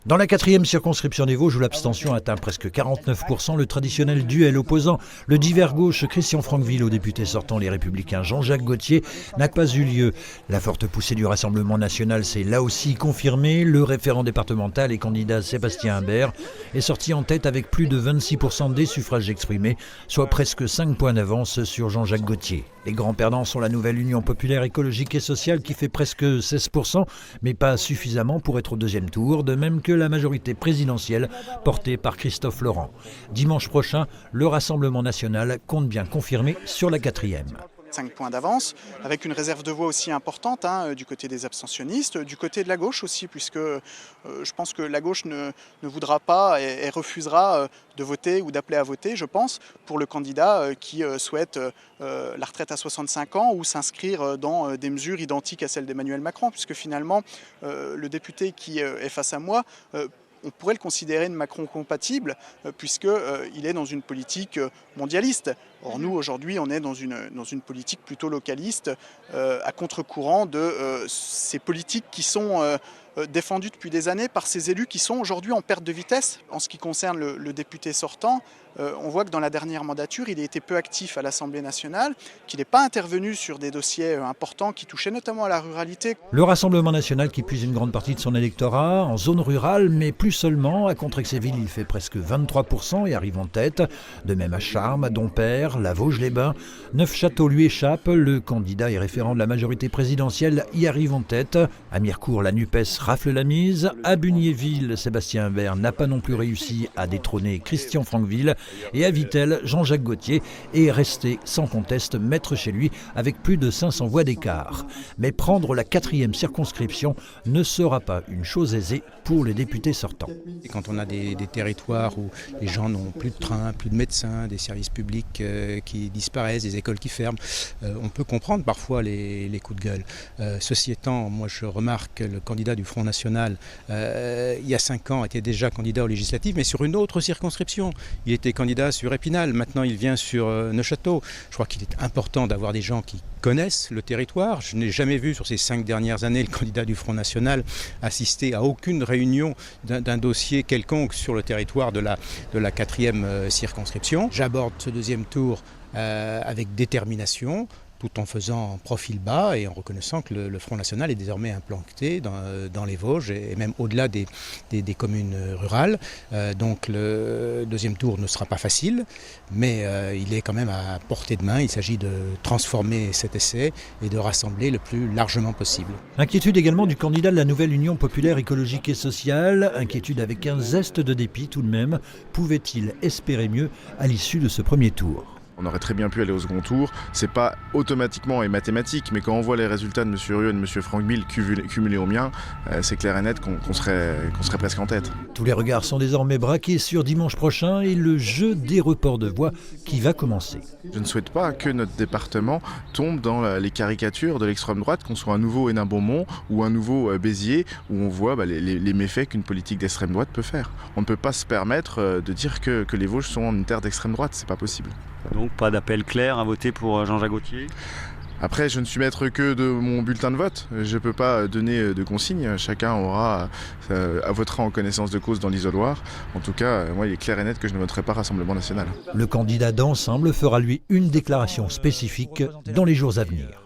Dans la 4e circonscription des Vosges, où l'abstention atteint presque 49%, le traditionnel duel opposant le divers gauche Christian Franqueville au député sortant Les Républicains Jean-Jacques Gaultier n'a pas eu lieu. La forte poussée du Rassemblement national s'est là aussi confirmée. Le référent départemental et candidat Sébastien Imbert est sorti en tête avec plus de 26% des suffrages exprimés, soit presque 5 points d'avance sur Jean-Jacques Gaultier. Les grands perdants sont la nouvelle Union populaire écologique et sociale qui fait presque 16%, mais pas suffisamment pour être au deuxième tour, de même que la majorité présidentielle portée par Christophe Laurent. Dimanche prochain, le Rassemblement national compte bien confirmer sur la 4e. 5 points d'avance, avec une réserve de voix aussi importante du côté des abstentionnistes, du côté de la gauche aussi, puisque je pense que la gauche ne voudra pas et refusera de voter ou d'appeler à voter, je pense, pour le candidat qui souhaite la retraite à 65 ans ou s'inscrire dans des mesures identiques à celles d'Emmanuel Macron, puisque finalement, le député qui est face à moi, on pourrait le considérer de Macron compatible puisqu'il est dans une politique mondialiste. Or nous, aujourd'hui, on est dans une politique plutôt localiste, à contre-courant de ces politiques qui sont défendues depuis des années par ces élus qui sont aujourd'hui en perte de vitesse. En ce qui concerne le député sortant, on voit que dans la dernière mandature, il a été peu actif à l'Assemblée nationale, qu'il n'est pas intervenu sur des dossiers importants qui touchaient notamment à la ruralité. Le Rassemblement national qui puise une grande partie de son électorat en zone rurale, mais plus seulement. À Contrexéville, il fait presque 23% et arrive en tête. De même à Charmes, à Dompère, la Vosges-les-Bains. Neufchâteau lui échappe. Le candidat et référent de la majorité présidentielle y arrive en tête. À Mirecourt, la NUPES rafle la mise. À Bugnéville, Sébastien Imbert n'a pas non plus réussi à détrôner Christian Franqueville. Et à Vittel, Jean-Jacques Gaultier est resté sans conteste maître chez lui avec plus de 500 voix d'écart. Mais prendre la 4e circonscription ne sera pas une chose aisée pour les députés sortants. Et quand on a des territoires où les gens n'ont plus de train, plus de médecins, des services publics qui disparaissent, des écoles qui ferment, on peut comprendre parfois les coups de gueule. Ceci étant, moi je remarque que le candidat du Front National, il y a 5 ans, était déjà candidat aux législatives, mais sur une autre circonscription. Il était candidat sur Épinal, maintenant il vient sur Neufchâteau. Je crois qu'il est important d'avoir des gens qui connaissent le territoire. Je n'ai jamais vu sur ces 5 dernières années le candidat du Front National assister à aucune réunion d'un dossier quelconque sur le territoire de la 4e circonscription. J'aborde ce deuxième tour avec détermination, tout en faisant profil bas et en reconnaissant que le Front National est désormais implanté dans les Vosges et même au-delà des communes rurales. Donc le deuxième tour ne sera pas facile, mais il est quand même à portée de main. Il s'agit de transformer cet essai et de rassembler le plus largement possible. Inquiétude également du candidat de la nouvelle Union populaire écologique et sociale. Inquiétude avec un zeste de dépit tout de même. Pouvait-il espérer mieux à l'issue de ce premier tour ? On aurait très bien pu aller au second tour. C'est pas automatiquement et mathématique, mais quand on voit les résultats de M. Rieu et de M. Franqueville cumulés aux miens, c'est clair et net qu'on serait presque en tête. Tous les regards sont désormais braqués sur dimanche prochain et le jeu des reports de voix qui va commencer. Je ne souhaite pas que notre département tombe dans les caricatures de l'extrême droite, qu'on soit un nouveau Hénin-Beaumont ou un nouveau Béziers, où on voit les méfaits qu'une politique d'extrême droite peut faire. On ne peut pas se permettre de dire que les Vosges sont une terre d'extrême droite, c'est pas possible. Donc pas d'appel clair à voter pour Jean-Jacques Gaultier ? Après, je ne suis maître que de mon bulletin de vote. Je ne peux pas donner de consignes. Chacun votera en connaissance de cause dans l'isoloir. En tout cas, moi, il est clair et net que je ne voterai pas Rassemblement national. Le candidat d'ensemble fera lui une déclaration spécifique dans les jours à venir.